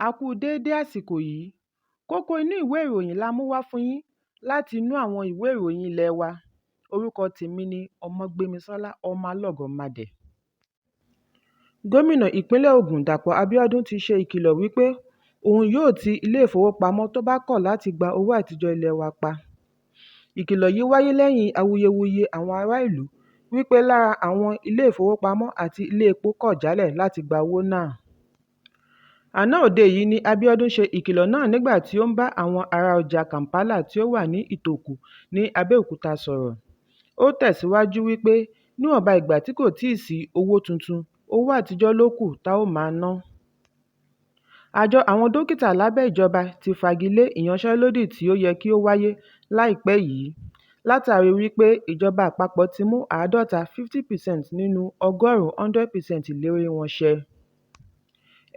A kú déédé àsìkò yìí. Kókó inú ìwé ìròyìn la mú wá fún yín láti inú àwọn ìwé ìròyìn ilé wa. Orúkọ tèmi ni Ọmọgbémisọ́lá ọmọ Alọ́gọ̀madẹ̀. Gómìnà ìpínlẹ̀ Ògùn Dàpọ̀ Abíọ́dún ti ṣe ìkìlọ̀ wípé òun yóò ti ilé ìfowópamọ́ tó bá kọ̀ láti gba owó àtijọ́ ilé wa pa. Ìkìlọ̀ yìí wáyé lẹ́yìn awuyewuye àwọn ará ìlú wípé lára àwọn ilé ìfowópamọ́ àti ilé epo kọ̀ jálẹ̀ láti gba owó náà. Àná òde yìí ni Abíọ́dún ṣe ìkìlọ̀ náà nígbà tí ó ń bá àwọn ará ọjà Kampala tí ó wà ní Ìtòkù ní Abẹ́òkúta sọ̀rọ̀. Ó tẹ̀síwájú wípé níwọ̀nba ìgbà tí kò tíì sí owó tuntun, owó àtijọ́ ló kù tá ó máa ná. Àjọ àwọn dókítà lábẹ́ ìjọba ti fagilé ìyanṣẹ́lódì tí ó yẹ kí ó wáyé láìpẹ́ yìí látàrí wípé ìjọba àpapọ̀ ti mú 50% nínú ọgọ́rùn-ún 100% ìlérí wọn ṣẹ.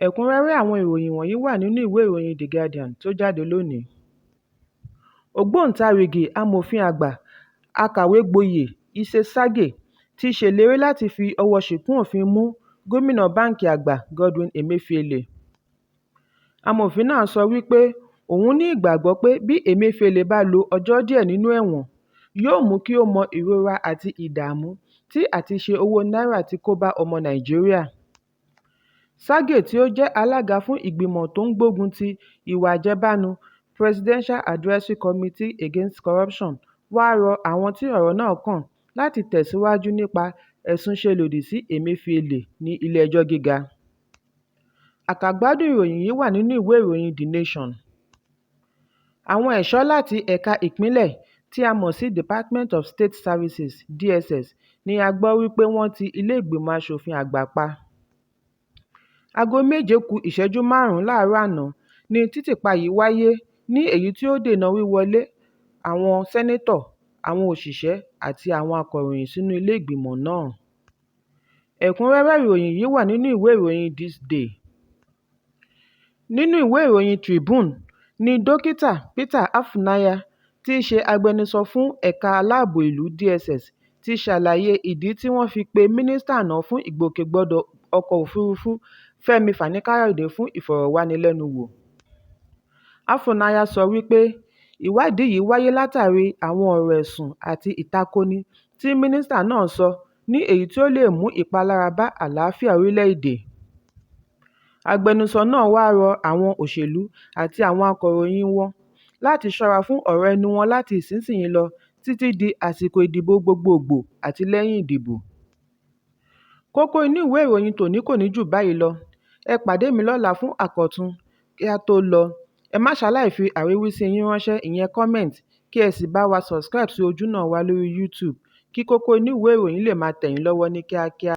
Ẹ̀kúnrẹ́rẹ́ àwọn ìròyìn wọ̀nyí wà nínú ìwé ìròyìn The Guardian tó jáde lónìí. Ògbóǹtarìgì amòfin àgbà akàwé-gboyè Ise Sage ti ṣèlérí láti fi ọwọ́ ṣìkún òfin mú gómìnà báǹkì àgbà Godwin Emefiele. Amòfin náà sọ wípé òun ní ìgbàgbọ́ pé bí Emefiele bá lo ọjọ́ díẹ̀ nínú ẹ̀wọ̀n, yóò mú kí ó mọ ìrora àti ìdààmú tí àti ṣe owó náírà ti kó bá ọmọ Nàìjíríà. Sage tí ó jẹ́ alága fún ìgbìmọ̀ tó ń gbógun ti ìwà àjẹbánu Presidential Advisory Committee Against Corruption wá rọ àwọn tí ọ̀rọ̀ náà kàn láti tẹ̀síwájú nípa ẹ̀sùn ṣe lòdì sí Emefiele ní ilé-ẹjọ́ gíga. Àkàgbádùn ìròyìn yìí wà nínú ìwé ìròyìn The Nation. Àwọn ẹ̀ṣọ́ láti ẹ̀ka ìpínlẹ̀ tí a mọ̀ sí Department of State Services DSS ni a gbọ́ wípé wọ́n ti ilé ìgbìmọ̀ aṣòfin àgbà pa. Aago 7 kù ìṣẹ́jú 5 láàárọ̀ àná ni títìpa yìí wáyé ní èyí tí ó dènà wíwọlé àwọn sẹ́nétọ̀, àwọn òṣìṣẹ́ àti àwọn akọ̀ròyìn sínú ilé ìgbìmọ̀ náà. Ẹ̀kúnrẹ́rẹ́ ìròyìn yìí wà nínú ìwé ìròyìn This Day. Nínú ìwé ìròyìn Tribune ni dókítà Peter Afunaya tí í ṣe agbẹnusọ fún ẹ̀ka aláàbò ìlú DSS ti ṣàlàyé ìdí tí wọ́n fi pe mínísítà náà fún ìgbòkègbodò ọkọ̀ òfurufú Fẹ́mi Fani-Káyọ̀dé fún ìfọ̀rọ̀wánilẹ́nuwò. Afunaya sọ wípé ìwádìí yìí wáyé látàrí àwọn ọ̀rọ̀ ẹ̀sùn àti ìtakoni tí mínísítà náà sọ ní èyí tí ó lè mú ìpalára bá àlàáfíà orílẹ̀-èdè. Agbẹnusọ náà wá rọ àwọn òṣèlú àti àwọn akọ̀ròyìn wọn láti ṣọ́ra fún ọ̀rọ̀ ẹnu wọn láti ìsinsìnyí lọ títí di àsìkò ìdìbò gbogbogbò àti lẹ́yìn ìdìbò. Kókó inú ìwé ìròyìn tòní kò ní jù báyìí lọ. Ẹ pàdé mi lọ́la fún àkọ́tún. Kí a tó lọ, ẹ má ṣaláì fi àríwísí yín ránṣẹ́ ìyẹn comment kí ẹ sì bá wa subscribe sí ojúnà wa lórí YouTube kí kókó inú ìwé ìròyìn lè máa tẹ̀ yín lọ́wọ́ ní kíákíá.